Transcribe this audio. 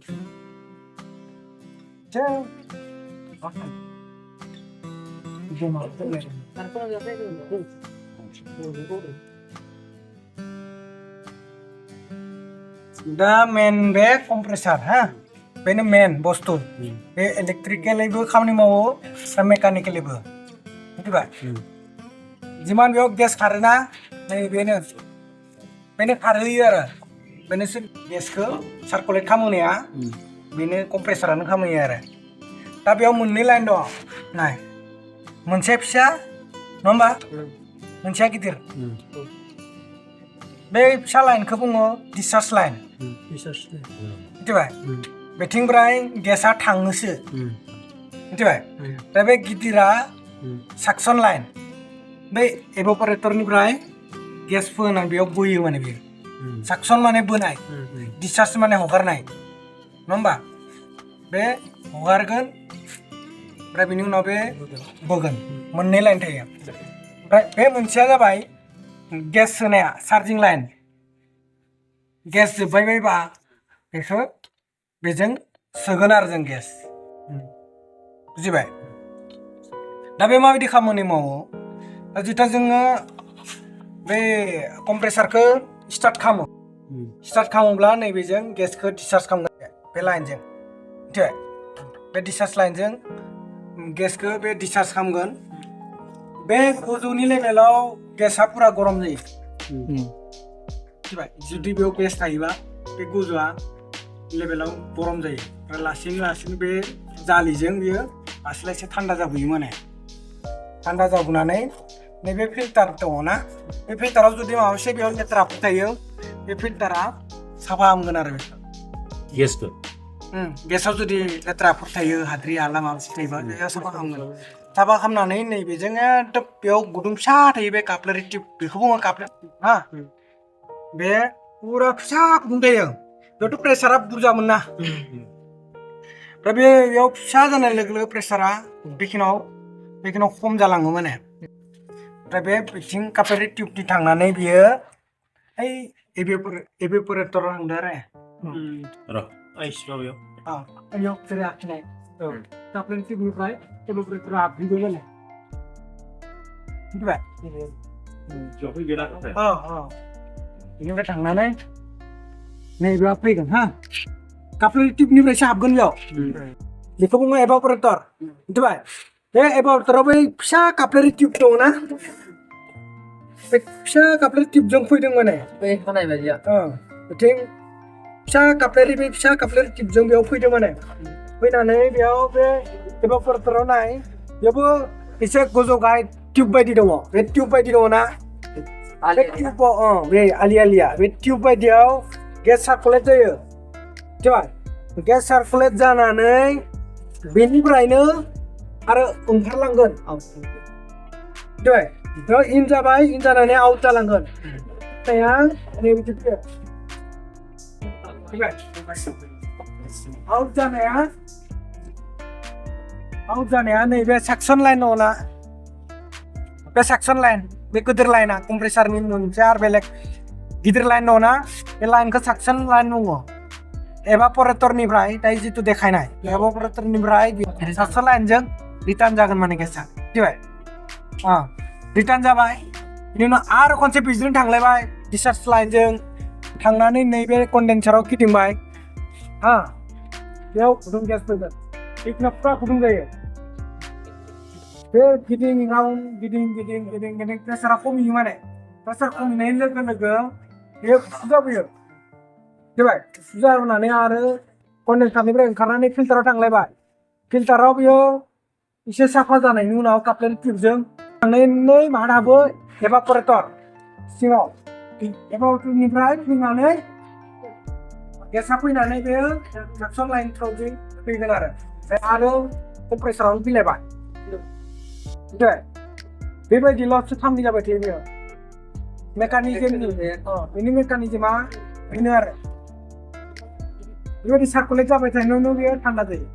Cek. Da main be kompresor ha. Bene main bustu. Be electrical ibu khamni mau, sa mechanical ibu. Miथिबाय? जिमान बेयाव gas खारोना नै बेनो खारहोयो आरो बेनोसो गेसखौ सार्कुलेट खालामहोनाया बेनो कमप्रेसरानो खालामहोयो आरो दा बेयाव मोननै लाइन दं नाय मोनसे फिसा नङा होमबा मोनसेया गिदिर बे फिसा लाइनखौ बुङो डिसचार्ज लाइन मिथिबाय बेथिंनिफ्राय गेसआ थाङोसो मिथिबाय दा बे गिदिरा साक्सन लाइन बे एभापरेटरनिफ्राय गेस फोनानै बेयाव बोयो माने बेयो साक्सन माने बोनाय डिसचार्ज माने हगारनाय नङा होमबा बे हगारगोन ओमफ्राय बेनि उनाव बे बोगोन मोननै लाइन थायो ओमफ्राय बे मोनसेया जाबाय गेस सोनाया चार्जिं लाइन गेस जोब्बाय बायबा बेखौ बेजों सोगोन आरो जों गेस बुजिबाय दा बे माबायदि खामानि मावो जिथा जोङो बे कमप्रेसारखौ स्टार्ट खालामोब्ला नैबेजों गेसखौ डिसचार्ज खालामगोन बे लाइनजों मिथिबाय बे डिसचार्ज लाइनजों गेसखौ बे डिसचार्ज खालामगोन बे गोजौनि लेभेलाव गेसआ पुरा गरम जायो मिथिबाय जुदि बेयाव गेस थायोबा बे गोजौआ लेभेलाव गरम जायो आरो लासैनो बे जालिजों बियो लासै लासै थान्दा जाबोयो माने थान्दा जाबोनानै नैबे फिल्टार दङ ना बे फिल्टाराव जुदि माबा मोनसे बेयाव लेथ्राफोर थायो बे फिल्टारा साफा खालामगोन आरो गेसखौ गेसाव जुदि लेथ्राफोर थायो हाद्रि हाला माबा मोनसे थायोबा बेयो साफा खालामगोन साफा खालामनानै नैबेजों एकदम बेयाव गुदुं फिसा थायो बे काप्लारि टिउब बेखौ बुङो काप्लारि हा बे पुरा फिसा गुदुं थायो बेयावथ' प्रेसारा बुरजामोन ना ओमफ्राय बेयाव फिसा जानाय लोगो लोगो प्रेसारा बेखिनाव खम जालाङो माने ओमफ्राय बे बिथिं काप्लारि टिउबनि थांनानै बियो ओइ एभापरेटर थांदो आरो बेयाव जेरै आखिनाय काप्लारि टिउबनिफ्राय एभापरेटरा हाबहैबाय माने मिथिबाय बेनिफ्राय थांनानै नैबेयाव फैगोन हा काप्लारि टिउबनिफ्रायसो हाबगोन बेयाव बेखौ बुङो एभापरेटर मिथिबाय बे एभापरेटराव बै फिसा काप्लारि टिउब दङ ना बे फिसा काप्लारि टिउबजों फैदों माने बै हानाय बायदिया बिथिं फिसा काप्लारि टिउबजों बेयाव फैदों माने फैनानै बेयाव बे एभापरेटराव नाय बेयावबो एसे गोजौ गाहाय टिउब बायदि दङ बे टिउब बायदि दङ ना बे टिउबाव बे आलिया बे टिउब बायदियाव गेस सार्कुलेट जायो मिथिबाय गेस सार्कुलेट जानानै बेनिफ्रायनो आरो ओंखारलांगोन मिथिबाय इन जाबाय इन जानानै आउट जालांगोन नैबिदि फैयो आउट जानाया नैबे साक्सन लाइन दङ ना बे साक्सन लाइन बे गिदिर लाइना कमप्रेसारनि मोनसे आरो बेलेग गिदिर लाइन दङ ना बे लाइनखौ साक्सन लाइन बुङो एभापरेटरनिफ्राय दायो जिथु देखायनाय एभापरेटरनिफ्राय साक्सन लाइनजों रिटार्न जागोन माने गेसआ मिथिबाय रिटार्न जाबाय बिनि उनाव आरो खनसे बिजों थांलायबाय डिसचार्ज लाइनजों थांनानै नैबे कन्डेन्साराव गिदिंबाय बेयाव गुदुं गेस फैगोन बेखिनिया पुरा गुदुं जायो बे गिदिं प्रेसारा खमियो माने प्रेसार खमिनाय लोगो लोगो बेयो गुसु जाबोयो मिथिबाय गुसु जाबोनानै आरो कन्डेन्सारनिफ्राय ओंखारनानै फिल्टाराव थांलायबाय फिल्टाराव बियो एसे साफा जानायनि उनाव काप्लारि टिउबजों थांनानै माहा हाबो एभापरेटर सिङाव एभापरेटरनिफ्राय फैनानै गेसआ फैनानै बेयो साक्सन लाइन थ्रुजों फैगोन आरो कमप्रेसारावनो फैलायबाय मिथिबाय बेबायदिल'सो खामानि जाबाय थायो बेयो मेकानिजमनि बेनि मेकानिजमा बेनो आरो बेबायदि सार्कुलेट जाबाय थानायावनो बेयो थान्दा जायो